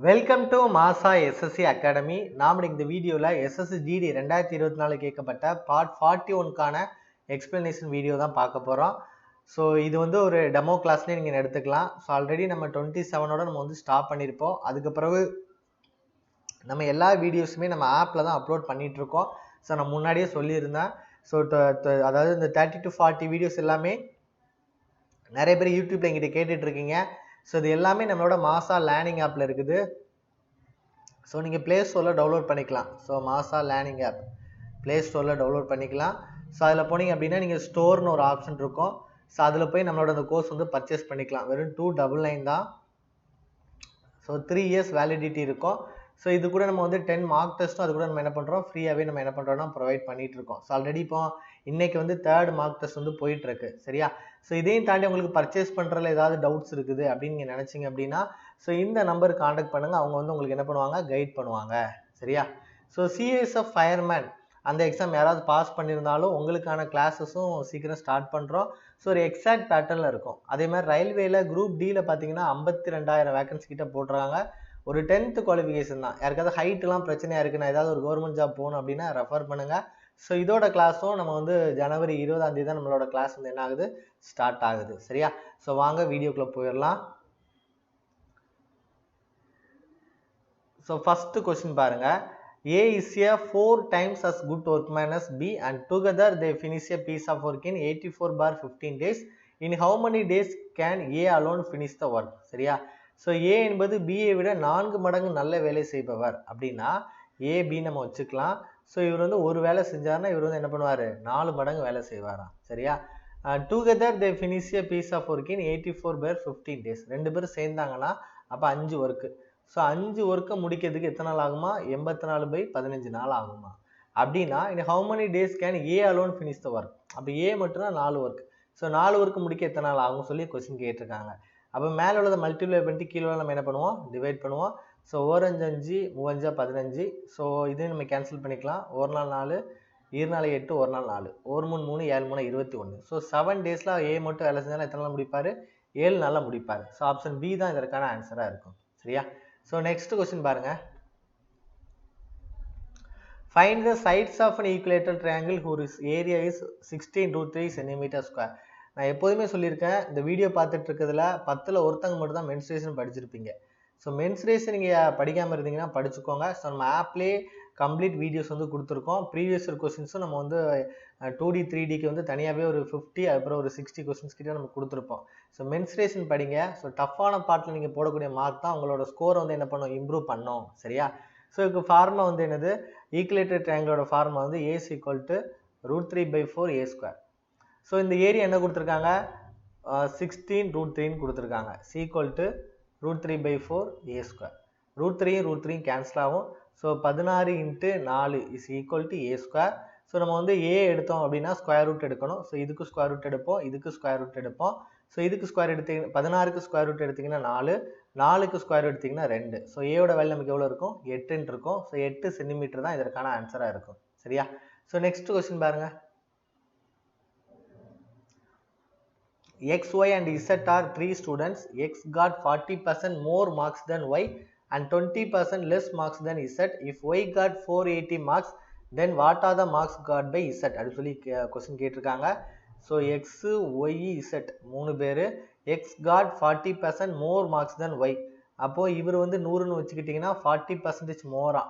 Welcome to மாசா SSC academy. நாம் இந்த வீடியோவில் எஸ்எஸ்சி ஜிடி 2024 கேட்கப்பட்ட பார்ட் 41க்கான எக்ஸ்பிளனேஷன் வீடியோ தான் பார்க்க போகிறோம். ஸோ இது வந்து ஒரு டெமோ கிளாஸ்லேயே நீங்கள் எடுத்துக்கலாம். ஸோ ஆல்ரெடி நம்ம 27ஓட நம்ம வந்து ஸ்டாப் பண்ணியிருப்போம். அதுக்கு பிறகு நம்ம எல்லா வீடியோஸுமே நம்ம ஆப்பில் தான் அப்லோட் பண்ணிகிட்ருக்கோம். ஸோ நான் முன்னாடியே சொல்லியிருந்தேன். ஸோ அதாவது இந்த 30 to 40 வீடியோஸ் எல்லாமே நிறைய பேர் யூடியூப்பில் எங்கிட்ட கேட்டுட்ருக்கீங்க. ஸோ இது எல்லாமே நம்மளோட மாசா லேர்னிங் ஆப்பில் இருக்குது. ஸோ நீங்கள் ப்ளே ஸ்டோரில் டவுன்லோட் பண்ணிக்கலாம். ஸோ மாசா லேர்னிங் ஆப் ப்ளே ஸ்டோரில் டவுன்லோட் பண்ணிக்கலாம். ஸோ அதில் போனீங்க அப்படின்னா நீங்கள் ஸ்டோர்னு ஒரு ஆப்ஷன் இருக்கும். ஸோ அதில் போய் நம்மளோட அந்த கோர்ஸ் வந்து பர்ச்சேஸ் பண்ணிக்கலாம். வெறும் 299 தான். ஸோ 3 years வேலிடிட்டி இருக்கும். ஸோ இது கூட நம்ம வந்து 10 மார்க் டெஸ்ட்டும் அது கூட நம்ம என்ன பண்ணுறோம், ஃப்ரீயாகவே நம்ம என்ன பண்ணுறோம்னா ப்ரொவைட் பண்ணிகிட்டு இருக்கோம். ஸோ ஆல்ரெடி இப்போ இன்றைக்கி வந்து 3rd மார்க் டெஸ்ட் வந்து போயிட்டுருக்கு. சரியா? ஸோ இதையும் தாண்டி உங்களுக்கு பர்ச்சேஸ் பண்ணுறதுல ஏதாவது டவுட்ஸ் இருக்குது அப்படின்னு நீங்கள் நினச்சிங்க அப்படின்னா ஸோ இந்த நம்பருக்கு காண்டாக்ட் பண்ணுங்கள். அவங்க வந்து உங்களுக்கு என்ன பண்ணுவாங்க, கைட் பண்ணுவாங்க. சரியா? ஸோ சிஎஸ்எஃப் ஃபயர்மேன் அந்த எக்ஸாம் யாராவது பாஸ் பண்ணியிருந்தாலும் உங்களுக்கான கிளாஸஸும் சீக்கிரம் ஸ்டார்ட் பண்ணுறோம். ஸோ ஒரு எக்ஸாக்ட் பேட்டர்னில் இருக்கும். அதே மாதிரி ரயில்வேல குரூப் டியில் பார்த்தீங்கன்னா 52,000 வேகன்சி கிட்ட போட்டுறாங்க. ஒரு 10th குவாலிஃபிகேஷன் தான். யாருக்காவது ஹைட்லாம் பிரச்சனையாக இருக்குது, நான் ஏதாவது ஒரு கவர்மெண்ட் ஜாப் போகணும் அப்படின்னா ரெஃபர் பண்ணுங்கள். ஸோ இதோட கிளாஸும் நம்ம வந்து ஜனவரி 20ஆம் தேதி தான் நம்மளோட கிளாஸ் வந்து என்ன ஆகுது, ஸ்டார்ட் ஆகுது. சரியா? ஸோ வாங்க வீடியோக்குள்ளே போயிடலாம். ஸோ ஃபஸ்ட்டு கொஸ்டின் பாருங்கள். A is a 4 times as good workman as B and together they finish a piece of work in 84/15 days. In how many days can A alone finish the work? சரியா? So A என்பது பியை விட 4 மடங்கு நல்ல வேலை செய்பவர் அப்படின்னா AB நம்ம வச்சுக்கலாம். ஸோ இவர் வந்து ஒரு வேலை செஞ்சார்னா இவர் வந்து என்ன பண்ணுவார், 4 மடங்கு வேலை செய்வாராம். சரியா? Together they finish a piece of work in 84/15 days. 2 பேரும் சேர்ந்தாங்கன்னா அப்போ 5 ஒர்க்கு. ஸோ 5 ஒர்க்கை முடிக்கிறதுக்கு எத்தனை நாள் ஆகுமா, 84/15 நாள் ஆகுமா. அப்படின்னா in how many days can A alone finish the work? அப்போ ஏ மட்டும்தான் 4 ஒர்க். ஸோ 4 ஒர்க்கு முடிக்க எத்தனை நாள் ஆகும் சொல்லி கொஸ்டின் கேட்டிருக்காங்க. அப்போ மேலே உள்ளதை மல்டிப்ளை பண்ணிட்டு கீழே நம்ம என்ன பண்ணுவோம், டிவைட் பண்ணுவோம். ஸோ 4 5 5 3 5 15. ஸோ இதையும் நம்ம கேன்சல் பண்ணிக்கலாம். ஒரு நாள் 4, 2 நாள் 8, ஒரு நாள் 4, 1 3 3 7 3 21. ஸோ 7 டேஸில் ஏ மட்டும் வேலை செஞ்சாலும் எத்தனை நாள் முடிப்பார், 7 நாளில் முடிப்பார். ஸோ ஆப்ஷன் பி தான் இதற்கான ஆன்சராக இருக்கும். சரியா? ஸோ நெக்ஸ்ட் கொஸ்டின் பாருங்க. Find the sides of an equilateral triangle whose area is 16√3 cm². நான் எப்போதுமே சொல்லியிருக்கேன், இந்த வீடியோ பார்த்துட்டு இருக்கிறதுல 10ல் ஒருத்தங்க மட்டும் தான் மென்சுரேஷன் படிச்சிருப்பீங்க. ஸோ மென்சுரேஷன் நீங்கள் படிக்காமல் இருந்தீங்கன்னா படிச்சுக்கோங்க. ஸோ நம்ம ஆப்லேயே கம்ப்ளீட் வீடியோஸ் வந்து கொடுத்துருக்கோம். ப்ரீவியஸ் கொஸ்டின்ஸும் நம்ம வந்து 2D 3Dக்கு வந்து தனியாகவே ஒரு 50 அப்புறம் ஒரு 60 கொஸ்டின்ஸ் கிட்டே நம்ம கொடுத்துருப்போம். ஸோ மென்சுரேஷன் படிங்க. ஸோ டஃப்பான பார்ட்டில் நீங்கள் போடக்கூடிய மார்க் தான் உங்களோட ஸ்கோரை வந்து என்ன பண்ணும், இம்ப்ரூவ் பண்ணும். சரியா? ஸோ இதுக்கு ஃபார்முலா வந்து என்னது, ஈக்குலேட்டட் ட்ரையாங்கிளோட ஃபார்முலா வந்து A = √3/4 A². ஸோ இந்த ஏரியா என்ன கொடுத்துருக்காங்க, 16√3 கொடுத்துருக்காங்க. C = √3/4 A². √3 கேன்சல் ஆகும். So 16 × 4 = A². ஸோ நம்ம வந்து ஏ எடுத்தோம் அப்படின்னா ஸ்கொயர் ரூட் எடுக்கணும். ஸோ இதுக்கு ஸ்கொயர் ரூட் எடுப்போம், இதுக்கு ஸ்கொயர் ரூட் எடுப்போம். ஸோ இதுக்கு ஸ்கொயர் எடுத்தீங்க 16க்கு ஸ்கொயர் ரூட் எடுத்திங்கன்னா 4, 4க்கு ஸ்கொயர் ரூட் எடுத்திங்கன்னா 2. ஸோ ஏயோட வேல்யூ நமக்கு எவ்வளோ இருக்கும், 8 இருக்கும். ஸோ 8 சென்டிமீட்டர் தான் இதற்கான ஆன்சராக இருக்கும். சரியா? ஸோ நெக்ஸ்ட் கொஸ்டின் பாருங்கள். X, Y and Z are 3 students. X got 40% more marks than Y and 20% less marks than Z. If Y got 480 marks, then what are the marks got by Z? அப்படி சொல்லி question கேட்டிருக்காங்க. So x Y Z 3 பேர். X got 40% more marks then Y. அப்போது இவர் வந்து 100ன்னு வச்சுக்கிட்டிங்கன்னா 40% மோரா.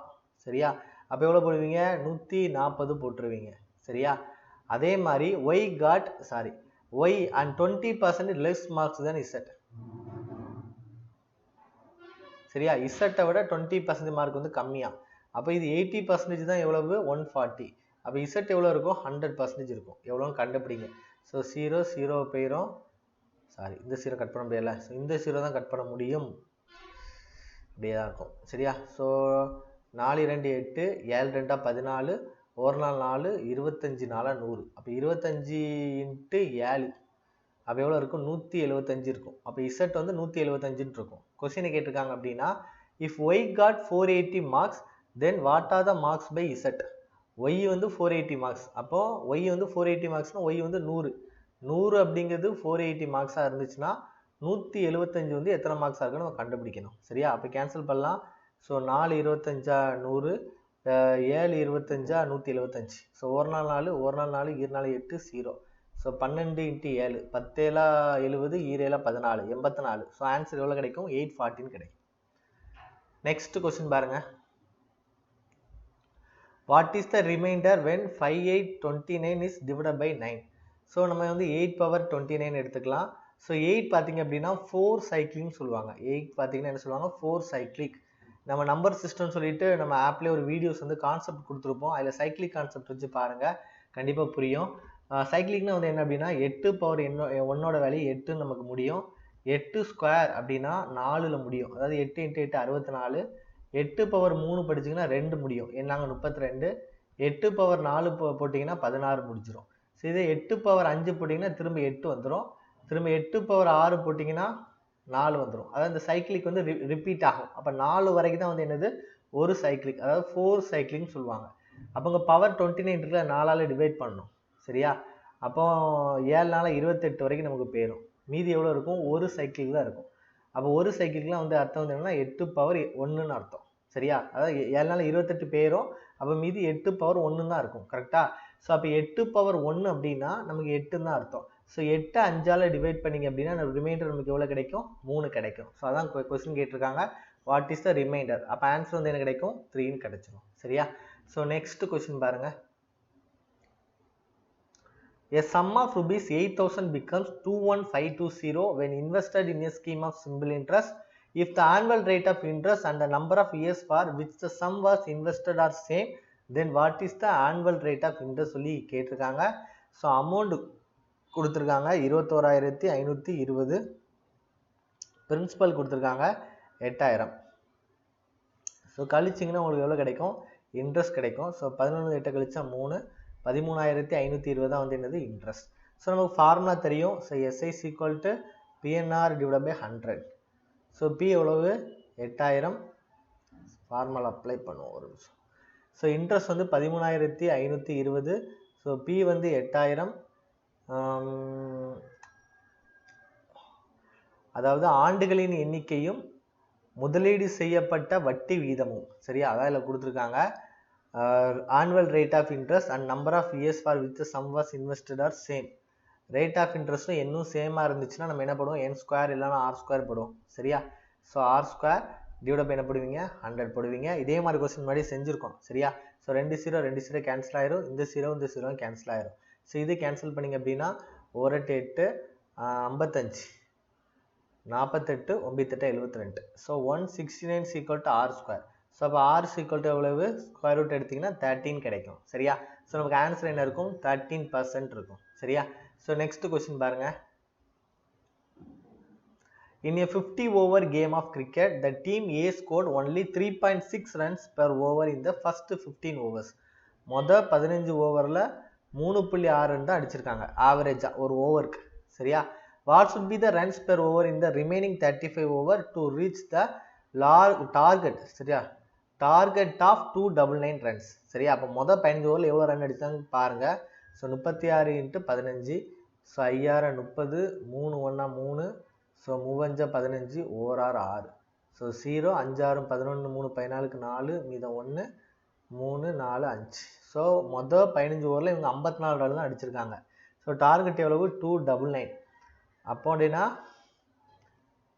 சரியா? அப்போ எவ்வளோ போடுவீங்க, 140 போட்டுருவீங்க. சரியா? அதே மாதிரி Y God Y and 20% less marks than Z. சரியா? Z விட 20% மார்க் வந்து கம்மியா. அப்போ இது 80% தான் எவ்வளவு, 140. அப்போ Z எவ்வளோ இருக்கும், 100% இருக்கும். எவ்வளோன்னு கண்டுபிடிங்க. ஸோ 0 0 போயிடும். இந்த 0 கட் பண்ண முடியல. ஸோ இந்த 0 தான் கட் பண்ண முடியும். அப்படியே தான் இருக்கும். சரியா? ஸோ 4 2 8, 7 2 14, ஒரு நாள் 4, 25 4 100. அப்போ 25 × 7 அப்போ எவ்வளோ இருக்கும், 175 இருக்கும். அப்போ இசட் வந்து 175 இருக்கும். கொஸ்டினை கேட்டிருக்காங்க அப்படின்னா, if Y got 480 marks then what are the marks by Z. Y வந்து 480 மார்க்ஸ். அப்போது ஒய் வந்து 480 மார்க்ஸ்னால் ஒய் வந்து 100 அப்படிங்கிறது 480 மார்க்ஸாக இருந்துச்சுன்னா 175 வந்து எத்தனை மார்க்ஸாக இருக்குன்னு நம்ம கண்டுபிடிக்கணும். சரியா? அப்போ கேன்சல் பண்ணலாம். ஸோ 4 25 100, 7 25 175. ஸோ ஒரு நாள் 4, ஒரு நாள் 4, ஈர் நாள் 8, 0. ஸோ 12 × 7, 10 70, ஈர் 14, 84. ஸோ ஆன்சர் எவ்வளோ கிடைக்கும்? 814 கிடைக்கும். நெக்ஸ்ட் கொஸ்டின் பாருங்க. What is the remainder when 5829 is divided by 9? So நம்ம வந்து 8^29 எடுத்துக்கலாம். ஸோ 8 பார்த்தீங்க அப்படின்னா 4 சைக்கிளிங் சொல்லுவாங்க. 8 பார்த்தீங்கன்னா என்ன சொல்லுவாங்க? 4 சைக்கிளிக். நம்ம நம்பர் சிஸ்டம் சொல்லிட்டு நம்ம ஆப்லேயே ஒரு வீடியோஸ் வந்து கான்செப்ட் கொடுத்துருப்போம். அதில் சைக்கிளிக் கான்செப்ட் வச்சு பாருங்கள், கண்டிப்பாக புரியும். சைக்கிளிக்னா வந்து என்ன அப்படின்னா 8 பவர் ஒன்னோட வேல்யூ 8 நமக்கு முடியும். 8 ஸ்கொயர் அப்படின்னா 4ல் முடியும். அதாவது 8 × 8 64. 8 பவர் 3 படிச்சிங்கன்னா 2 முடியும். என்னாங்க 32. 8 பவர் 4 போட்டிங்கன்னா 16 முடிஞ்சிடும். ஸோ இதே 8 பவர் 5 போட்டிங்கன்னா திரும்ப 8 வந்துடும். திரும்ப 8 பவர் 6 போட்டிங்கன்னா 4 வந்துடும். அதாவது இந்த சைக்கிளிக் வந்து ரிப்பீட் ஆகும். அப்போ 4 வரைக்கும் தான் வந்து என்னது? ஒரு சைக்கிளிக், அதாவது 4 சைக்கிளிங் சொல்லுவாங்க. அப்போ இங்கே பவர் 29 இருக்குல்ல, 4ஆல் டிவைட் பண்ணணும். சரியா? அப்போ 7 நாள் 28 வரைக்கும் நமக்கு போயிடும். மீதி எவ்வளோ இருக்கும்? ஒரு சைக்கிள் தான் இருக்கும். அப்போ ஒரு சைக்கிளுக்குலாம் வந்து அர்த்தம் வந்து என்னன்னா 8 பவர் 1ன்னு அர்த்தம். சரியா? அதாவது 7 நாள் 28 போயிடும். அப்போ மீதி 8 பவர் 1 தான் இருக்கும். கரெக்டா? ஸோ அப்போ 8 பவர் 1 அப்படின்னா நமக்கு 8 தான் அர்த்தம். ஸோ 8 5ஆல் டிவைட் பண்ணிங்க அப்படின்னா ரிமைண்டர் நமக்கு எவ்வளோ கிடைக்கும்? 3 கிடைக்கும். ஸோ அதான் கொஸ்டின் கேட்டிருக்காங்க. What is the reminder? அப்போ ஆன்சர் வந்து என்ன கிடைக்கும்? 3ன்னு கிடைச்சிடும். சரியா? ஸோ நெக்ஸ்ட் கொஸ்டின் பாருங்க. A sum of rupees 8,000 becomes 21,520 when invested in a scheme of simple interest if the annual rate of interest and the number of years for which the sum was invested are same, then what is the annual rate of interest சொல்லி கேட்டிருக்காங்க. So amount கொடுத்துருக்காங்க 21,520, principal கொடுத்துருக்காங்க 8,000. So கழிச்சிங்கன்னா உங்களுக்கு எவ்வளோ கிடைக்கும்? Interest கிடைக்கும். So 11 8 கழிச்சா 3, 13,520 தான் வந்து என்னது? இன்ட்ரெஸ்ட். ஸோ நமக்கு ஃபார்முலா தெரியும். So SI = PNR / 100. So P எவ்வளவு? 8,000. ஃபார்முலா அப்ளை பண்ணுவோம் ஒரு நிமிஷம். ஸோ இன்ட்ரெஸ்ட் வந்து 13,520. ஸோ P வந்து 8,000. அதாவது ஆண்டுகளின் எண்ணிக்கையும் முதலீடு செய்யப்பட்ட வட்டி வீதமும். சரியா? அதான் இதில் கொடுத்துருக்காங்க. Annual rate of interest and number of years for which sum was invested are same. Rate of இன்ட்ரெஸ்ட்டும் இன்னும் சேமாக இருந்துச்சுன்னா நம்ம என்ன பண்ணுவோம்? n² இல்லைனா r² போடுவோம். சரியா? ஸோ r² டிவைட் பை என்ன போடுவீங்க? 100 போடுவீங்க. இதே மாதிரி கொஸ்டின் முன்னாடி செஞ்சுருக்கோம். சரியா? ஸோ 2 0 கேன்சல் ஆயிரும். இந்த 0 கேன்சல் ஆயிரும். ஸோ இது கேன்சல் பண்ணிங்க அப்படின்னா 1 8 55, 48 98 72. So 169 = r². ஸோ அப்போ r = எவ்வளவு? ஸ்கொயர் ரூட் எடுத்திங்கன்னா 13 கிடைக்கும். சரியா? ஸோ நமக்கு ஆன்சர் என்ன இருக்கும்? 13% இருக்கும். சரியா? ஸோ நெக்ஸ்ட் கொஸ்டின் பாருங்க. In a 50 over game of cricket, the team A scored only 3.6 runs per over in the first 15 overs. மொதல் 15 ஓவரில் 3.6 ரன் தான் அடிச்சிருக்காங்க ஆவரேஜாக ஒரு ஓவருக்கு. சரியா? What should be the runs per over in the remaining 35 over to reach the target? சரியா? Target of 299 runs. சரியா? அப்போ மொதல் 15 ஓவரில் எவ்வளோ ரன் அடித்தாங்க பாருங்கள். ஸோ 36 × 15. So 5 30, 3 1 3, so 3 15, 1 6. ஸோ 0 5 11, 3 14, 4 மீதம் 1, 3 4 5. ஸோ மொதல் 15 ஓவரில் இவங்க 54 ரன் தான் அடிச்சிருக்காங்க. ஸோ டார்கெட் எவ்வளவு? 299. அப்போ அப்படின்னா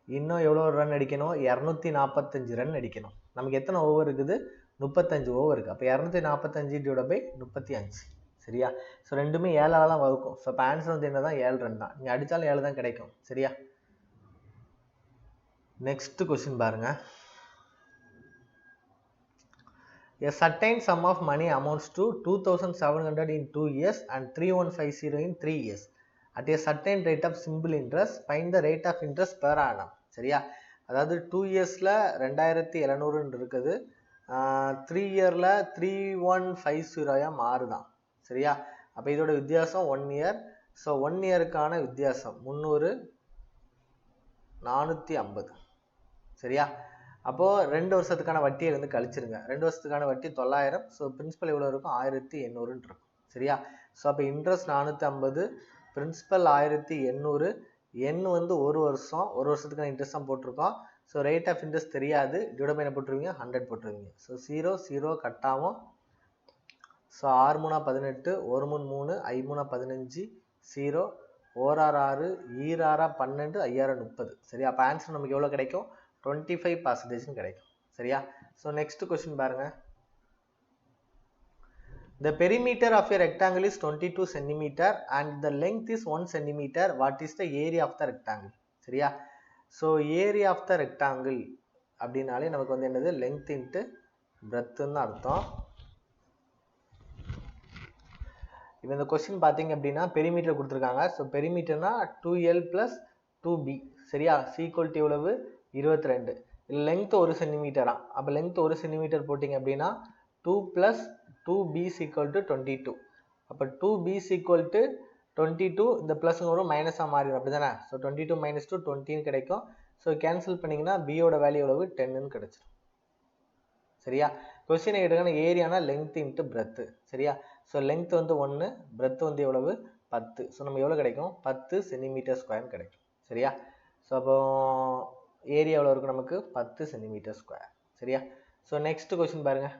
இன்னும் எவ்வளோ ரன் அடிக்கணும்? 245 ரன் அடிக்கணும். நமக்கு எத்தனை ஓவர் இருக்குது? 35 ஓவர் இருக்குது. அப்போ 245 / 35. சரியா? ஸோ ரெண்டுமே 7ஆல் தான் வகுக்கும். ஸோ இப்போ ஆன்சர் வந்து என்ன தான்? 7 ரன் தான். நீங்கள் அடித்தாலும் 7 தான் கிடைக்கும். சரியா? நெக்ஸ்ட் கொஸ்டின் பாருங்க. A certain sum of money amounts to 2,700 in 2 years and 3,150 in 3 years. At a certain rate of simple interest, find the rate of interest per annum. சரியா? அதாவது 2 இயர்ஸில் 2,700 இருக்குது. 3 இயரில் 3,150 மாறுதான். சரியா? அப்போ இதோட வித்தியாசம் 1 இயர். ஸோ 1 இயருக்கான வித்தியாசம் 300 450. சரியா? அப்போது 2 வருஷத்துக்கான வட்டியை வந்து கழிச்சிருங்க. 2 வருஷத்துக்கான வட்டி 900. ஸோ பிரின்சிபல் எவ்வளோ இருக்கும்? 1800 இருக்கும். சரியா? ஸோ அப்போ இன்ட்ரெஸ்ட் 450, பிரின்சிபல் 1800, n வந்து ஒரு வருஷத்துக்கான இன்ட்ரெஸ்ட் தான் போட்டிருக்கோம். ஸோ ரேட் ஆஃப் இன்ட்ரெஸ்ட் தெரியாது, டிவைட் பை என்ன போட்டுருவீங்க, 100 போட்டுருவீங்க. ஸோ 0 கட் ஆகும். ஸோ 6 3 18, 1 3 3, 5 3 15, 0 1 6 6, 2 6 12, 5 30. சரியா? அப்போ ஆன்சர் நமக்கு எவ்வளோ கிடைக்கும், 25% கிடைக்கும். சரியா? ஸோ நெக்ஸ்ட் கொஸ்டின் பாருங்க. The perimeter of a rectangle is 22 cm and the length is 1 cm. What is the area of the rectangle? சரியா? So area of the rectangle அப்படினாலே நமக்கு வந்து என்னது, length into breadth ன்னு அர்த்தம். இப்போ இந்த கொஸ்டின் பார்த்தீங்க அப்படின்னா பெரிமீட்டர் கொடுத்துருக்காங்க. ஸோ பெரிமீட்டர்னா 2L + 2B. சரியா? = எவ்வளவு, 22. லென்த் 1 சென்டிமீட்டரா, அப்போ லென்த் 1 சென்டிமீட்டர் போட்டிங்க அப்படின்னா 2 + 2B = 22. அப்போ 2B = 22, இந்த ப்ளஸ் வரும் மைனஸாக மாறிடும், அப்படி தானே? ஸோ 22 - 2 20 கிடைக்கும். ஸோ கேன்சல் பண்ணிங்கன்னா பியோட வேல்யூ எவ்வளவு, 10ன்னு கிடைச்சிடும். சரியா? கொஸ்டினை கேட்டுக்கான ஏரியானா லென்த் இன்ட்டு பிரெத்து. சரியா? ஸோ லென்த் வந்து 1, பிரெத் வந்து எவ்வளவு, 10. ஸோ நம்ம எவ்வளோ கிடைக்கும், 10 cm² கிடைக்கும். சரியா? ஸோ அப்போ ஏரியா எவ்வளோ இருக்கும் நமக்கு, 10 cm². சரியா? ஸோ நெக்ஸ்ட் கொஸ்டின் பாருங்க.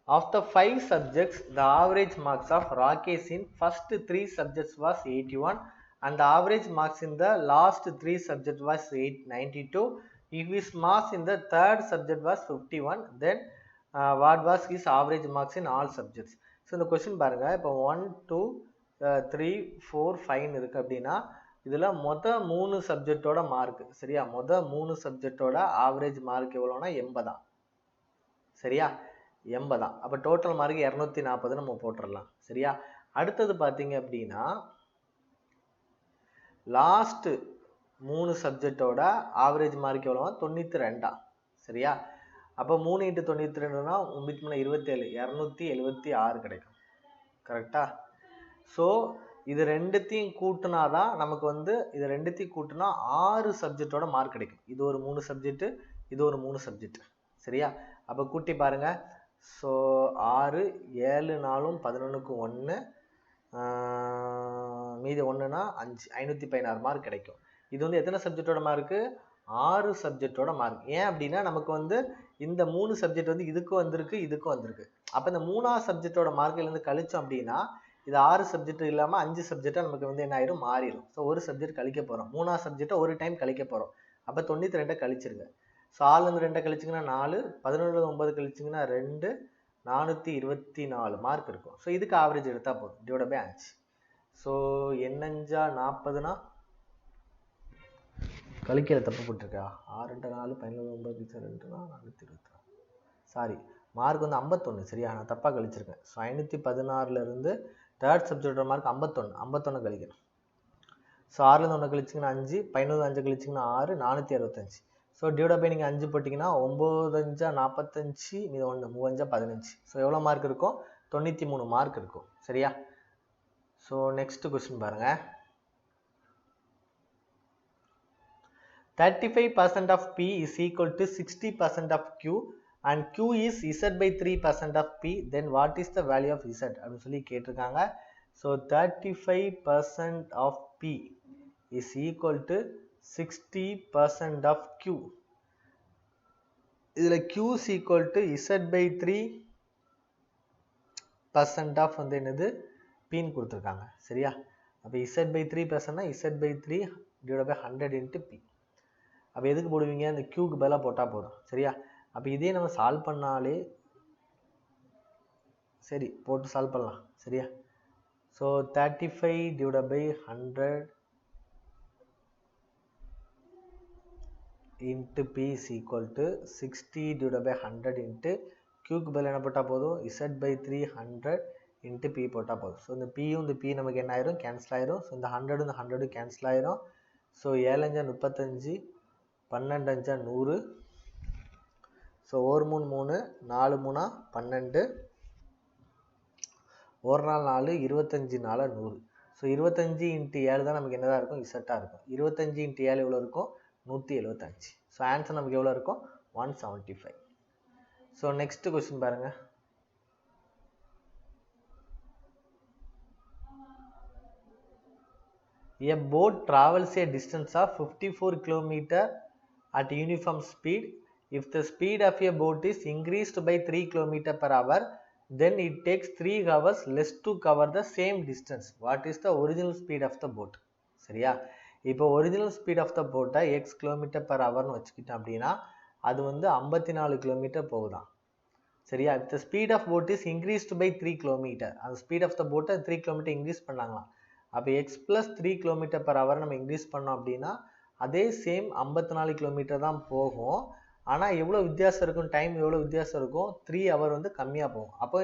Of the 5 subjects, the average marks of Rakesh in first 3 subjects was 81 and the average marks in the last 3 subjects was 92. If his marks in the third subject was 51, then what was his average marks in all subjects? So இந்த question பாருங்க. இப்போ 1 2 3 4 5 இருக்கு அப்படின்னா இதுல மொத்த 3 சப்ஜெக்டோட mark. சரியா? மொத்த 3 சப்ஜெக்டோட average mark எவ்வளோனா 80. சரியா? 80. அப்போ டோட்டல் மார்க் 240 நம்ம போட்டுடலாம். சரியா? அடுத்தது பார்த்தீங்க அப்படின்னா லாஸ்ட் 3 சப்ஜெக்டோட ஆவரேஜ் மார்க் எவ்வளோ, 92. சரியா? அப்போ 3 × 92னா 27, 276 கிடைக்கும். கரெக்டா? ஸோ இது ரெண்டுத்தையும் கூட்டினாதான் நமக்கு வந்து, இது ரெண்டுத்தையும் கூட்டினா 6 சப்ஜெக்டோட மார்க் கிடைக்கும். இது ஒரு 3 சப்ஜெக்ட், இது ஒரு 3 சப்ஜெக்ட். சரியா? அப்போ கூட்டி பாருங்க. ஸோ 6 7 4 11க்கு 1, மீதி 1னா 5, 516 மார்க் கிடைக்கும். இது வந்து எத்தனை சப்ஜெக்டோட மார்க்கு, 6 சப்ஜெக்டோட மார்க். ஏன் அப்படின்னா நமக்கு வந்து இந்த 3 சப்ஜெக்ட் வந்து இதுக்கும் வந்திருக்கு, இதுக்கும் வந்திருக்கு. அப்போ இந்த 3ஆவது சப்ஜெக்டோட மார்க்கிலேருந்து கழிச்சோம் அப்படின்னா இது 6 சப்ஜெக்ட் இல்லாமல் 5 சப்ஜெக்டாக நமக்கு வந்து என்ன ஆயிரும், மாறிடும். ஸோ ஒரு சப்ஜெக்ட் கழிக்க போகிறோம், 3ஆவது சப்ஜெக்டை ஒரு டைம் கழிக்க போகிறோம். அப்போ 92 கழிச்சிருங்க. ஸோ 6லேருந்து 2 கழிச்சிங்கன்னா 4, 11லேருந்து 9 கழிச்சிங்கன்னா 2, 424 மார்க் இருக்கும். ஸோ இதுக்கு ஆவரேஜ் எடுத்தால் போதும், டிவைட் பை 5. ஸோ என்னஞ்சா 40னா கழிக்கிற தப்பு போட்டிருக்கா, 6 × 4 17 9 2னா 424. சாரி, மார்க் வந்து 51. சரியா? நான் தப்பாக கழிச்சிருக்கேன். ஸோ 516லேருந்து தேர்ட் சப்ஜெக்டோட மார்க் 51 கழிக்கணும். ஸோ 6லேருந்து 1 கழிச்சிங்கன்னா 5, 11 5 கழிச்சிங்கன்னா 6, 465. ஸோ டிவைட் பை நீங்கள் 5 போட்டிங்கன்னா 9 5 45, மீது 1 3 5 15. ஸோ எவ்வளோ மார்க் இருக்கும், 93 மார்க் இருக்கும். சரியா? ஸோ நெக்ஸ்ட் கொஸ்டின் பாருங்க. 35% of P is equal to 60% of Q and Q is Z/3% of P, then what is the value of Z அப்படின்னு சொல்லி கேட்டிருக்காங்க. So 35% of P is equal to 60% of Q. இதில் Q is equal to Z/3% of வந்து என்னது, Pன்னு கொடுத்துருக்காங்க. சரியா? அப்போ Z/3%னா Z/3 divided by 100 into P. அப்போ எதுக்கு போடுவீங்க, இந்த Qக்கு பதிலாக போட்டால் போதும். சரியா? அப்போ இதே நம்ம சால்வ் பண்ணாலே, சரி போட்டு சால்வ் பண்ணலாம். சரியா? So 35 divided by 100 into P is equal to 60 divided by 100 into Qக்கு பதில் என்ன போட்டால் போதும், Z/3 100 into P போட்டால் போதும். ஸோ இந்த Pயும் இந்த P நமக்கு என்ன ஆயிரும், கேன்சல் ஆயிரும். ஸோ இந்த 100 இந்த 100 கேன்சல் ஆயிரும். ஸோ 7 5 35, 12 5 100. ஸோ 1 3 3, 4 3 12, 1 4 4, 25 4 100. ஸோ 25 × 7 தான் நமக்கு என்னதான் இருக்கும், இசட்டாக இருக்கும். 25 × 7 எவ்வளோ இருக்கும், 175. ஸோ ஆன்சர் நமக்கு எவ்வளோ இருக்கும், 175. ஸோ நெக்ஸ்ட் கொஸ்டின் பாருங்க. A boat travels a distance of 54 km at uniform speed. If the speed of a boat is increased by 3 km per hour, then it takes 3 hours less to cover the same distance. What is the original speed of the boat? சரியா? இப்போ original speed of the போட்டை X kilometre per ஹவர்னு வச்சுக்கிட்டோம் அப்படின்னா அது வந்து 54 kilometre போகுதான். சரியா? if the speed of boat is increased by 3 km, அந்த speed of the போட்டை 3 km இன்க்ரீஸ் பண்ணாங்களாம். அப்போ X plus 3 km per hour நம்ம இன்க்ரீஸ் பண்ணோம் அப்படின்னா அதே சேம் 54 கிலோமீட்டர் தான் போகும். ஆனால் எவ்வளோ வித்தியாசம் இருக்கும், டைம் எவ்வளோ வித்தியாசம் இருக்கும், 3 hour வந்து கம்மியாக போகும். அப்போ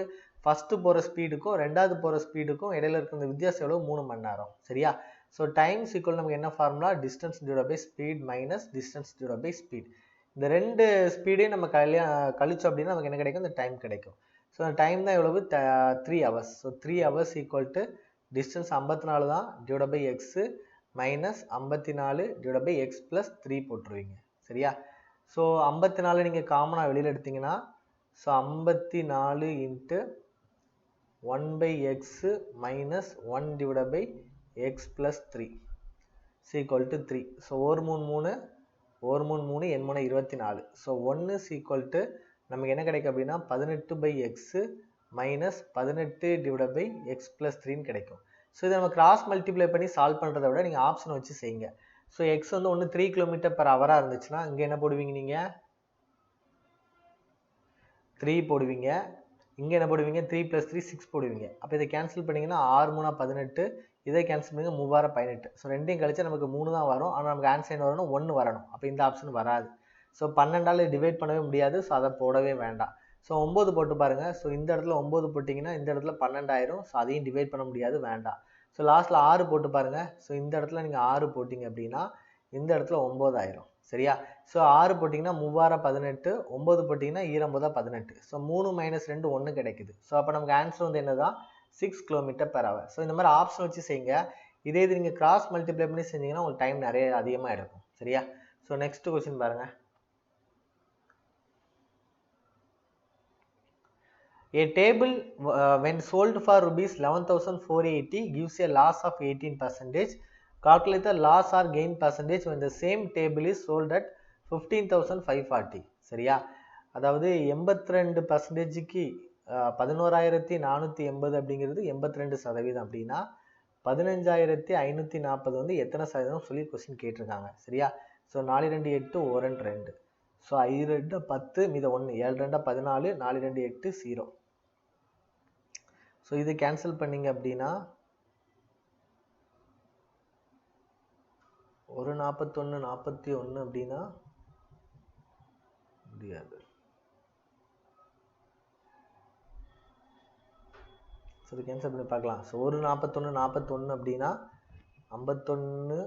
ஃபஸ்ட்டு போகிற ஸ்பீடுக்கும் ரெண்டாவது போகிற ஸ்பீடுக்கும் இடையில இருக்கிற வித்தியாசம் எவ்வளோ 3 மணி நேரம். சரியா? ஸோ டைம்ஸ் ஈக்குவல் நமக்கு என்ன formula, distance divide by speed minus distance divide by speed. இந்த ரெண்டு ஸ்பீடையும் நம்ம கழிச்சோம் அப்படின்னா நமக்கு என்ன கிடைக்கும், இந்த டைம் கிடைக்கும். ஸோ அந்த டைம் தான் எவ்வளவு 3 hours. So 3 hours equal to distance 54 தான் divide by x minus 54 divide by X plus 3 போட்டுருவீங்க. சரியா? ஸோ 54 நீங்கள் காமனாக வெளியில் எடுத்தீங்கன்னா so 54 into 1 by x minus 1 divide by X plus 3 equal to 3. So ஒரு மூணு 3 என் மூணு 24. ஸோ 1 ஈக்குவல் டு நமக்கு என்ன கிடைக்கும் அப்படின்னா 18 by x minus 18 divide by X plus 3ன்னு கிடைக்கும். ஸோ இதை நம்ம கிராஸ் மல்டிப்ளை பண்ணி சால்வ் பண்ணுறதை விட நீங்கள் ஆப்ஷன் வச்சு செய்யுங்க. ஸோ எக்ஸ் வந்து ஒன்று 3 km per hour இருந்துச்சுன்னா இங்கே என்ன போடுவீங்க, நீங்கள் 3 போடுவீங்க. இங்கே என்ன போடுவீங்க, 3 + 3 6 போடுவீங்க. அப்போ இதை கேன்சல் பண்ணிங்கன்னா 6 3 18, இதை கேன்சல் பண்ணுங்க 3 18. ஸோ ரெண்டையும் கழிச்சா நமக்கு 3 தான் வரும். ஆனால் நமக்கு ஆன்சர் என்ன வரணும், 1 வரணும். அப்போ இந்த ஆப்ஷன் வராது. ஸோ 12ஆல் டிவைட் பண்ணவே முடியாது. ஸோ அதை போடவே வேண்டாம். ஸோ 9 போட்டு பாருங்கள். ஸோ இந்த இடத்துல 9 போட்டிங்கன்னா இந்த இடத்துல 12 ஆயிரும். ஸோ அதையும் டிவைட் பண்ண முடியாது, வேண்டாம். ஸோ லாஸ்ட்டில் 6 போட்டு பாருங்கள். ஸோ இந்த இடத்துல நீங்கள் 6 போட்டிங்க அப்படின்னா இந்த இடத்துல 9 ஆயிரும். சரியா? ஸோ 6 போட்டிங்கன்னா 3 18, 9 போட்டிங்கன்னா 9 18. ஸோ 3 - 2 1 கிடைக்குது. ஸோ அப்போ நமக்கு ஆன்சர் வந்து என்னதான், 6 km per hour. ஸோ இந்த மாதிரி ஆப்ஷன் வச்சு செய்யுங்க. இதே இது நீங்கள் கிராஸ் மல்டிப்ளை பண்ணி செஞ்சீங்கன்னா உங்களுக்கு டைம் நிறைய அதிகமாக எடுக்கும். சரியா? ஸோ நெக்ஸ்ட் கொஸ்டின் பாருங்க. A table when sold for rupees 11,480 gives a loss of 18%. Calculate the loss or gain percentage when the same table is sold at 15,540. சரியா? அதாவது 82%க்கு 11,480 அப்படிங்கிறது 82% அப்படின்னா 15,540 வந்து எத்தனை சதவீதம் சொல்லி கொஸ்டின் கேட்டிருக்காங்க. சரியா? ஸோ 4 2 8 1 2 2. ஸோ 5 2 10 மீத 1, 7 2 14, 4 2 8 0. ஸோ இது கேன்சல் பண்ணிங்க அப்படின்னா ஒரு 41 41 அப்படின்னா முடியாது. ஸோ இது கேன்சல் பண்ணி பார்க்கலாம். ஸோ ஒரு 41 41 அப்படின்னா 51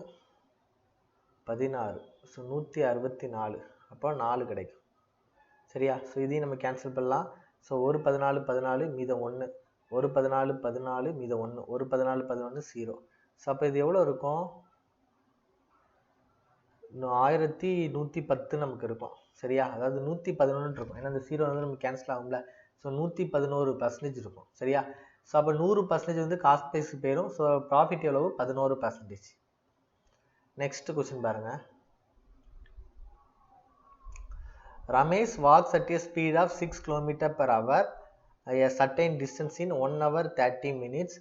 16, ஸோ 164. அப்போ 4 கிடைக்கும். சரியா? ஸோ இதையும் நம்ம கேன்சல் பண்ணலாம். ஸோ ஒரு 14 14 மீத 1, ஒரு 14 14 மீத 1, ஒரு 14 11 0. ஸோ அப்போ இது எவ்வளோ இருக்கும், 1110 நமக்கு இருக்கும். சரியா? அதாவது 111 இருக்கும். ஏன்னா இந்த 0 வந்து நமக்கு கேன்சல் ஆகும்ல. ஸோ 111% இருக்கும். சரியா? ஸோ அப்போ 100% வந்து காஸ்ட் ப்ரைஸுக்கு போயிடும். ஸோ ப்ராஃபிட் எவ்வளவு, 11%. நெக்ஸ்ட் கொஸ்டின் பாருங்க. Ramesh walks at a speed of 6 km per hour a certain distance in 1 hour 30 minutes.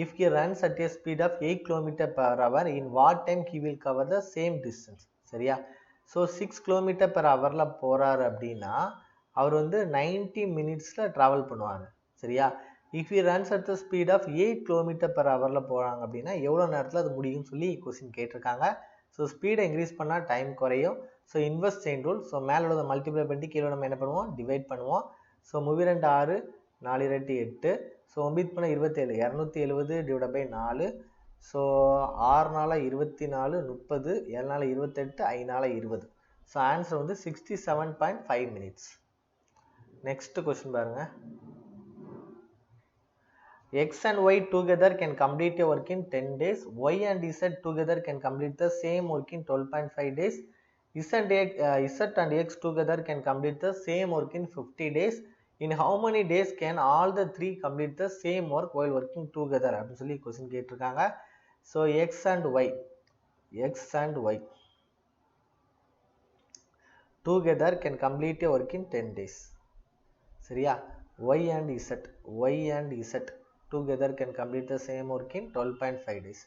If he runs at a speed of 8 km per hour, in what time he will cover the same distance? சரியா? So 6 km per hourல போறாரு அப்படின்னா அவர் வந்து 90 minutesல travel பண்ணுவாங்க. சரியா? If he runs at the speed of 8 km per hourல போறாங்க அப்படின்னா எவ்வளோ நேரத்தில் அது முடியும்னு சொல்லி கொஸ்டின் கேட்டிருக்காங்க. ஸோ ஸ்பீடை இன்க்ரீஸ் பண்ணால் டைம் குறையும். So inverse chain rule. So மேலே உள்ளதை மல்டிப்ளை பண்ணிட்டு கீழே நம்ம என்ன பண்ணுவோம், டிவைட் பண்ணுவோம். ஸோ 3 2 6, 4 2 8. ஸோ 9 பண்ண 27, 270 divide by 4. So 6 4 24, 30, 7 4 28, 5 4 20. So answer வந்து 67.5 minutes. நெக்ஸ்ட் கொஸ்டின் பாருங்க. X and Y together can complete a work in 10 days. Y and Z together can complete the same work in 12.5 days. Z and X together can complete the same work in 50 days. In how many days can all the three complete the same work while working together? அப்படின்னு சொல்லி question கேட்டிருக்காங்க. So x and y together can complete a work in 10 days. சரியா? y and z together can complete the same work in 12.5 days.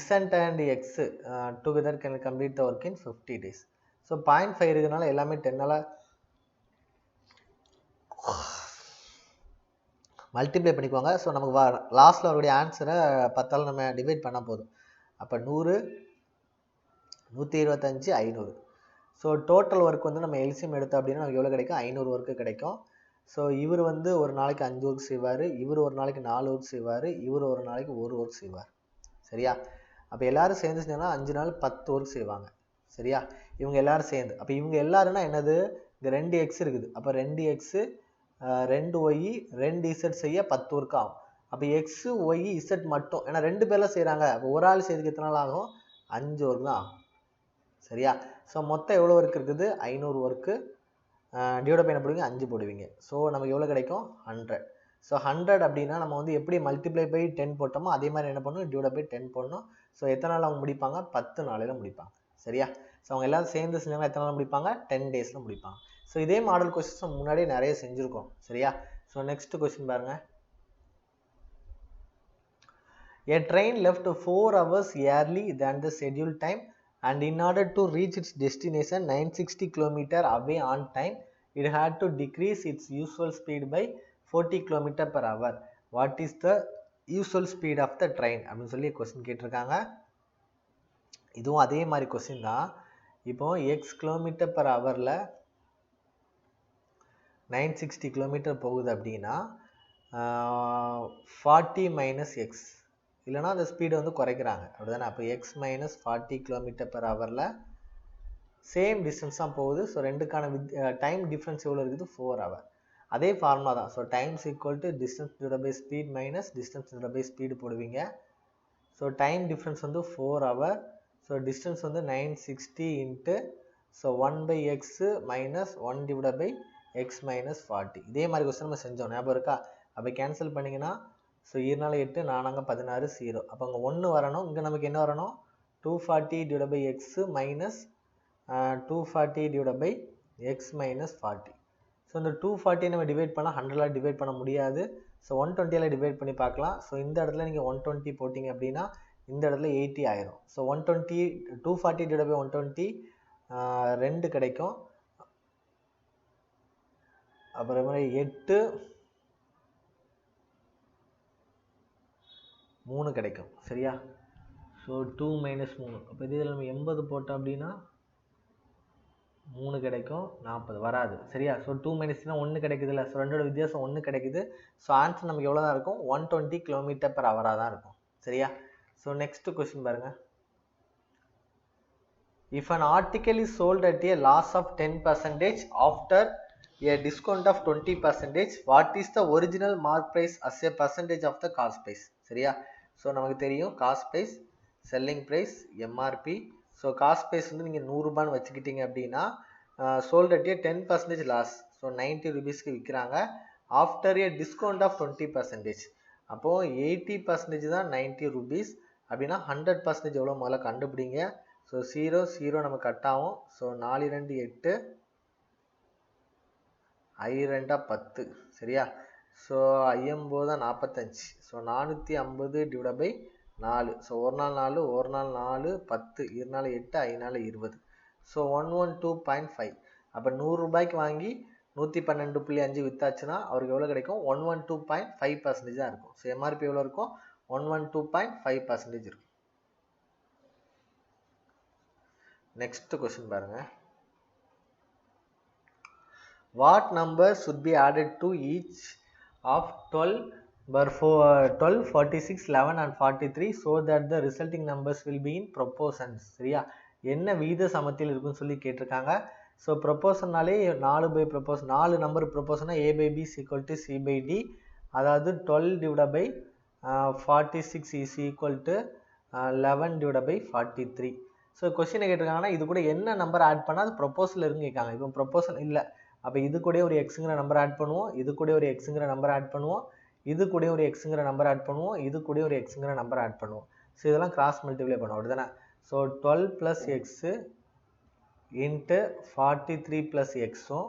z and x together can complete the work in 50 days. So 0.5 இருக்குனால எல்லாமே 10ஆல multiply பண்ணிக்குவாங்க. So நமக்கு லாஸ்ட்டில் அவருடைய ஆன்சரை 10ஆல் நம்ம divide பண்ணால் போதும். அப்போ 100, 125, 500. ஸோ டோட்டல் ஒர்க் வந்து நம்ம எல்சிஎம் எடுத்தோம் அப்படின்னா நமக்கு எவ்வளோ கிடைக்கும்? 500 ஒர்க்கு கிடைக்கும். ஸோ இவர் வந்து ஒரு நாளைக்கு 5 ஒர்க் செய்வார், இவர் ஒரு நாளைக்கு 4 ஒர்க் செய்வார், இவர் ஒரு நாளைக்கு 1 ஒர்க் செய்வார். சரியா? அப்போ எல்லாரும் சேர்ந்து செஞ்சோன்னா 5 நாள் 10 ஒர்க் செய்வாங்க. சரியா? இவங்க எல்லாரும் சேர்ந்து. அப்போ இவங்க எல்லாருன்னா என்னது? இங்கே 2 எக்ஸ் இருக்குது. அப்போ 2 எக்ஸு 2 ஒய் 2 இசட் செய்ய 10 ஒர்க் ஆகும். அப்போ எக்ஸு ஒய் இசட் மட்டும், ஏன்னா 2 பேர்லாம் செய்கிறாங்க. அப்போ ஒரு ஆள் செய்யறதுக்கு எத்தனை நாள் ஆகும்? 5 ஒர்க் தான் ஆகும். சரியா? ஸோ மொத்தம் எவ்வளோ ஒர்க் இருக்குது? 500 ஒர்க்கு. டிவைட் பண்ண போடுவீங்க, 5 போடுவீங்க. ஸோ நமக்கு எவ்வளோ கிடைக்கும்? 100. ஸோ 100 அப்படின்னா நம்ம வந்து எப்படி மல்டிப்ளை பை 10 போட்டோமோ அதே மாதிரி என்ன பண்ணணும்? டிவைட் பை 10 போடணும். ஸோ எத்தனை நாள் அவங்க முடிப்பாங்க? 10 நாளில் முடிப்பாங்க. சரியா? ஸோ அவங்க எல்லாரும் சேர்ந்து செஞ்சாங்கன்னா எத்தனை நாள் முடிப்பாங்க? 10 டேஸில் முடிப்பாங்க. ஸோ இதே மாடல் கொஸ்டின்ஸ் முன்னாடியே நிறைய செஞ்சுருக்கோம். சரியா? ஸோ நெக்ஸ்ட் கொஸ்டின் பாருங்க. A train left 4 hours early than the scheduled time and in order to reach its destination 960 km away on time, it had to decrease its usual speed by 40 km per hour. What is the usual speed of the train? அப்படின்னு சொல்லி question கேட்டிருக்காங்க. இதுவும் அதே மாதிரி question தான். இப்போ X kilometre per ஹவரில் 960 kilometre போகுது அப்படின்னா 40 மைனஸ் எக்ஸ், இல்லைனா அந்த ஸ்பீடை வந்து குறைக்கிறாங்க. அப்படிதானே? அப்போ எக்ஸ் மைனஸ் 40 கிலோமீட்டர் பர் ஹவரில் சேம் டிஸ்டன்ஸ் தான் போகுது. ஸோ ரெண்டுக்கான டைம் டிஃப்ரென்ஸ் எவ்வளோ இருக்குது? 4 ஹவர். அதே ஃபார்முலா தான். So times equal to distance divide by speed minus distance divide by speed போடுவீங்க. ஸோ டைம் டிஃப்ரென்ஸ் வந்து 4 ஹவர். ஸோ டிஸ்டன்ஸ் வந்து 960 into so 1/x minus 1 divide by X minus 40. இதே மாதிரி question நம்ம செஞ்சோம், ஞாபகம் இருக்கா? அப்போ கேன்சல் பண்ணிங்கன்னா ஸோ 2 8 4 16 0. அப்போ அங்கே 1 வரணும். இங்கே நமக்கு என்ன வரணும்? 240 divide by X minus 240 divide by X minus 40. So இந்த 240 நம்ம டிவைட் பண்ணால் 100ஆல் டிவைட் பண்ண முடியாது. ஸோ 120ஆல் டிவைட் பண்ணி பார்க்கலாம். ஸோ இந்த இடத்துல நீங்கள் 120 போட்டிங்க அப்படின்னா இந்த இடத்துல 80 ஆயிரும். ஸோ 120 240 டிவைட் பை 120 2 கிடைக்கும். அப்புறம் 8 3 கிடைக்கும். சரியா? So 2 minus 3. அப்போ இதில் நம்ம 80 போட்டோம் அப்படின்னா 3 கிடைக்கும், 40 வராது. சரியா? ஸோ 2 மைனஸ்னா 1 கிடைக்குது இல்லை? ஸோ ரெண்டோட வித்தியாசம் 1 கிடைக்குது. ஸோ ஆன்சர் நமக்கு எவ்வளோ தான் இருக்கும்? 120 கிலோமீட்டர் பர் ஹவராக தான் இருக்கும். சரியா? ஸோ நெக்ஸ்ட் கொஸ்டின் பாருங்க. If an article is sold at a loss of 10% after a discount of 20%, what is the original mark price as a percentage of the cost price? சரியா? So நமக்கு தெரியும் cost price, selling price, MRP. So cost price வந்து நீங்கள் 100 ரூபான்னு வச்சுக்கிட்டீங்க அப்படின்னா sold at a 10% loss. So 90 ருபீஸ்க்கு விற்கிறாங்க. ஆஃப்டர் ஏ டிஸ்கவுண்ட் ஆஃப் 20%, அப்போது 80% தான் 90 ருபீஸ். அப்படின்னா 100% எவ்வளோ முதல்ல கண்டுபிடிங்க. ஸோ 0 0 நம்ம கட் ஆகும். So 4 2 8 I2 10. சரியா? So 50 45. So 450 divide by 4. So ஒரு நாள் 4 ஒரு நாள் 4 10 2 நாள் 8 5 20. ஸோ 112.5. அப்போ 100 ரூபாய்க்கு வாங்கி 112.5 வித்தாச்சுன்னா அவருக்கு எவ்வளோ கிடைக்கும்? 112.5% தான் இருக்கும். ஸோ எம்ஆர்பி எவ்வளோ இருக்கும்? 112.5% இருக்கும். நெக்ஸ்ட் கொஸ்டின் பாருங்க. What number should be added to each of 12, 46, 11 and 43 so that the resulting numbers will be in proportions? சரியா? என்ன விகித சமத்தில் இருக்குன்னு சொல்லி கேட்டிருக்காங்க. ஸோ ப்ரொப்போர்ஷன்னாலே 4 பை ப்ரொப்போர்ஷன், 4 நம்பர் ப்ரொப்போர்ஷனா a by b is equal to c by d. அதாவது 12 divide by 46 is equal to 11 divide by 43. So கொஸ்டினை கேட்டிருக்காங்கன்னா இது கூட என்ன நம்பர் ஆட் பண்ணால் அது ப்ரொப்போர்ஷனில் இருக்குன்னு கேட்காங்க. இப்போ ப்ரொப்போர்ஷன் இல்லை, அப்போ இது கூட ஒரு எக்ஸுங்கிற நம்பர் ஆட் பண்ணுவோம், இது கூட ஒரு எக்ஸுங்கிற நம்பர் ஆட் பண்ணுவோம், இது கூட ஒரு எக்ஸுங்கிற நம்பர் ஆட் பண்ணுவோம், இது கூட ஒரு எக்ஸுங்கிற நம்பர் ஆட் பண்ணுவோம். ஸோ இதெல்லாம் கிராஸ் மல்டிப்ளை பண்ணுவோம் அப்படிதானே. So 12 plus x into 43 plus எக்ஸும்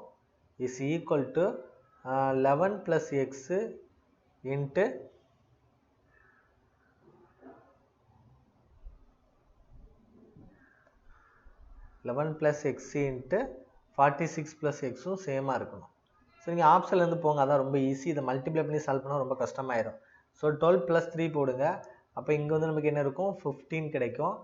is equal to 11 plus x into 11 plus x into 46 plus எக்ஸும் சேமாக இருக்கணும். ஸோ நீங்கள் ஆப்ஷன்லேருந்து போங்க, அதான் ரொம்ப ஈஸி. இதை மல்டிப்ளை பண்ணி சால்வ் பண்ணால் ரொம்ப கஷ்டமாயிடும். ஸோ 12 ப்ளஸ் 3 போடுங்க. அப்போ இங்கே வந்து நமக்கு என்ன இருக்கும், 15 கிடைக்கும்.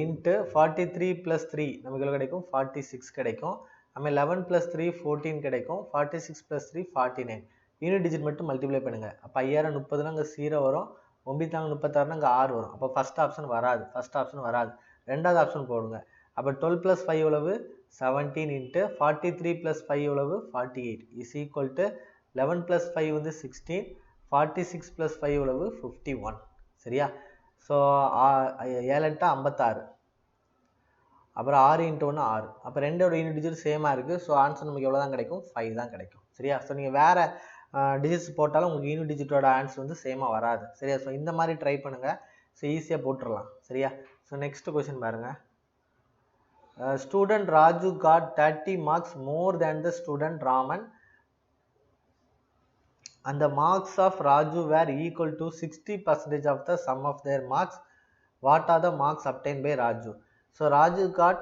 இன்ட்டு 43 ப்ளஸ் 3 நமக்கு எவ்வளோ கிடைக்கும், 46 கிடைக்கும். நம்ம 11 ப்ளஸ் 3 14 கிடைக்கும். 46 ப்ளஸ் 3 49. யூனிட் டிஜிட் மட்டும் மல்டிப்ளை பண்ணுங்கள். அப்போ 5030னா அங்கே 0 வரும், 936னா அங்கே 6 வரும். அப்போ ஃபஸ்ட் ஆப்ஷன் வராது. ரெண்டாவது ஆப்ஷன் போடுங்க. அப்போ 12 ப்ளஸ் 5 எவ்வளவு, 17 இன்ட்டு 43 ப்ளஸ் 5 எவ்வளவு, 48 இஸ் ஈக்குவல் டு 11 ப்ளஸ் 5 வந்து 16, 46 ப்ளஸ் 5 எவ்வளவு, 51. சரியா. ஸோ 7 8 56, அப்புறம் 6 இன்ட்டு 1 6. அப்போ ரெண்டோட யூனிட் டிஜிட் சேமாக இருக்குது. ஸோ ஆன்சர் நமக்கு எவ்வளோ தான் கிடைக்கும், 5 தான் கிடைக்கும். சரியா. ஸோ நீங்கள் வேறு டிஜிட்ஸ் போட்டாலும் உங்களுக்கு யூனிட் டிஜிட்டோட ஆன்சர் வந்து சேமாக வராது. சரியா. ஸோ இந்த மாதிரி ட்ரை பண்ணுங்கள். ஸோ ஈஸியாக போட்டுடலாம். சரியா. ஸோ நெக்ஸ்ட் கொஸ்டின் பாருங்கள். Student Raju got 30 marks more than the student Raman, and the marks of Raju were equal to 60% of the sum of their marks. What are the marks obtained by Raju? So Raju got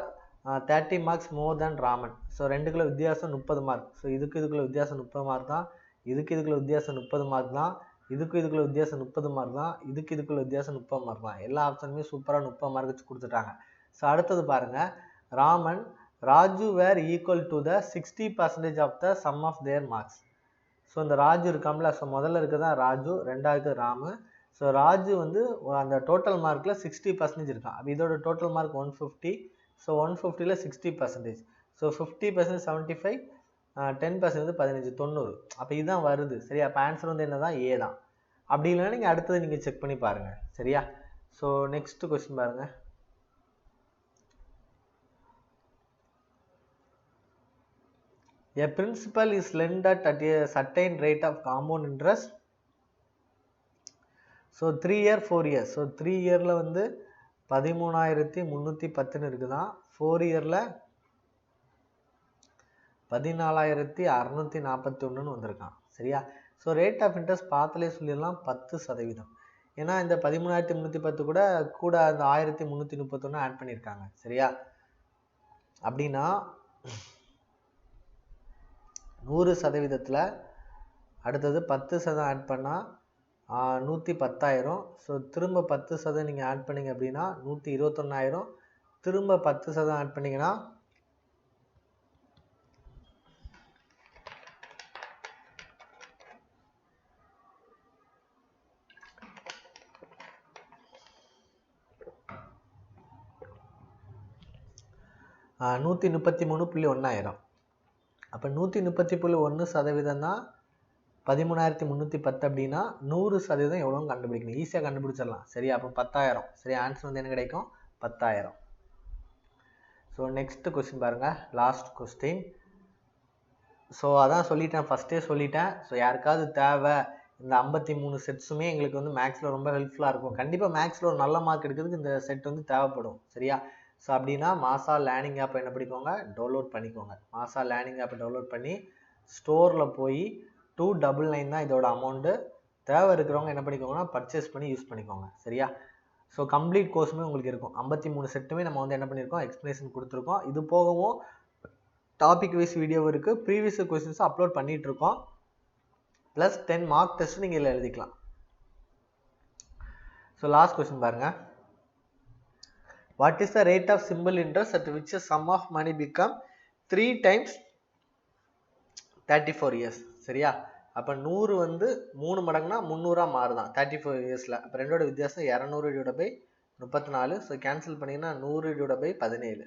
30 marks more than Raman. So ரெண்டுக்குள்ள வித்தியாசம் 30 mark. So இதுக்குள்ள வித்தியாசம் 30 mark தான், இதுக்குள்ள வித்தியாசம் 30 mark தான், இதுக்குள்ள வித்தியாசம் 30 mark தான், இதுக்குள்ள வித்தியாசம் 30 மார்க் தான். எல்லா ஆப்ஷனுமே சூப்பராக 30 மார்க் வச்சு கொடுத்துட்டாங்க. ஸோ அடுத்தது பாருங்கள், Raman, Raju were equal to the 60% of the sum of their marks. So இந்த ராஜு இருக்காமல, ஸோ முதல்ல இருக்குதான் ராஜு, ரெண்டாவது ராமு. ஸோ ராஜு வந்து அந்த டோட்டல் மார்க்கில் 60% இருக்கான். அப்போ இதோட டோட்டல் மார்க் 150. ஸோ 150ல் 60%. ஸோ 50% 75, 10% வந்து 15, 90. அப்போ இதுதான் வருது. சரியா. அப்போ ஆன்சர் வந்து என்ன தான், ஏ தான். அப்படி இல்லைன்னா நீங்கள் அடுத்தது நீங்கள் செக் பண்ணி பாருங்கள். சரியா. ஸோ நெக்ஸ்ட் கொஸ்டின் பாருங்கள். A principal is lent at a certain rate of compound interest. So 3 year 4 years. So 3 yearல வந்து 13,310 இருக்குதான். 4 yearல 14,641 வந்திருக்கான். சரியா. ஸோ ரேட் ஆஃப் இன்ட்ரெஸ்ட் பார்த்தாலே சொல்லிடலாம் 10%. ஏன்னா இந்த 13,310 கூட அந்த 1,331 ஆட் பண்ணியிருக்காங்க. சரியா. அப்படின்னா 100%, அடுத்தது 10% ஆட் பண்ணால் 110,000. ஸோ திரும்ப 10% நீங்கள் ஆட் பண்ணிங்க அப்படின்னா 121,000. திரும்ப 10% ஆட் பண்ணிங்கன்னா 133,1,000. அப்போ 130.1% தான் 13,310 அப்படின்னா 100% எவ்வளோன்னு கண்டுபிடிக்கணும். ஈஸியாக கண்டுபிடிச்சிடலாம். சரியா. அப்போ 10,000. சரி. ஆன்சர் வந்து என்ன கிடைக்கும், 10,000. ஸோ நெக்ஸ்ட் கொஸ்டின் பாருங்கள், லாஸ்ட் கொஸ்டின். ஸோ அதான் சொல்லிட்டேன், ஃபஸ்ட்டே சொல்லிட்டேன். ஸோ யாருக்காவது தேவை, இந்த 53 செட்ஸுமே எங்களுக்கு வந்து மேக்ஸில் ரொம்ப ஹெல்ப்ஃபுல்லாக இருக்கும். கண்டிப்பாக மேக்ஸில் ஒரு நல்ல மார்க் எடுக்கிறதுக்கு இந்த செட் வந்து தேவைப்படும். சரியா. ஸோ அப்படின்னா மாசா லேர்னிங் ஆப்பை என்ன பண்ணிக்கோங்க, டவுன்லோட் பண்ணிக்கோங்க. மாசா லேர்னிங் ஆப்பை டவுன்லோட் பண்ணி ஸ்டோரில் போய் 299 தான் இதோட அமௌண்ட்டு. தேவை இருக்கிறவங்க என்ன பண்ணிக்கோங்கன்னா பர்ச்சேஸ் பண்ணி யூஸ் பண்ணிக்கோங்க. சரியா. ஸோ கம்ப்ளீட் கோர்ஸுமே உங்களுக்கு இருக்கும். 53 செட்டுமே நம்ம வந்து என்ன பண்ணியிருக்கோம், எக்ஸ்ப்ளனேஷன் கொடுத்துருக்கோம். இது போகவும் டாபிக் வைஸ் வீடியோ இருக்குது, ப்ரீவியஸ் கொஸ்டின்ஸும் அப்லோட் பண்ணிகிட்ருக்கோம். ப்ளஸ் 10 மார்க் டெஸ்ட்டு நீங்கள் இதில் எழுதிக்கலாம். ஸோ லாஸ்ட் கொஸ்டின் பாருங்கள். What is the rate of simple interest at which a sum of money become 3 times 34 years? சரியா. அப்போ 100 வந்து 3 மடங்குனா 300 மாறுதான் 34 இயர்ஸில். அப்போ ரெண்டோட வித்தியாசம் 200/34. ஸோ கேன்சல் பண்ணிங்கன்னா 100/17.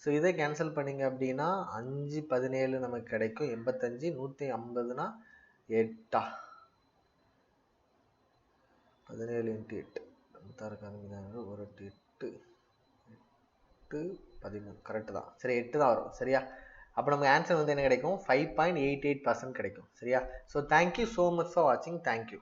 ஸோ இதை கேன்சல் பண்ணிங்க அப்படின்னா 5 17 நமக்கு கிடைக்கும் 85. 150னா 8. 17 × 8 ஒரு 8 13 கரெக்டு தான். சரி 8 தான் வரும். சரியா. அப்போ நமக்கு ஆன்சர் வந்து என்ன கிடைக்கும் 5.88% கிடைக்கும் சரியா. So thank you so much for வாட்சிங். தேங்க்யூ.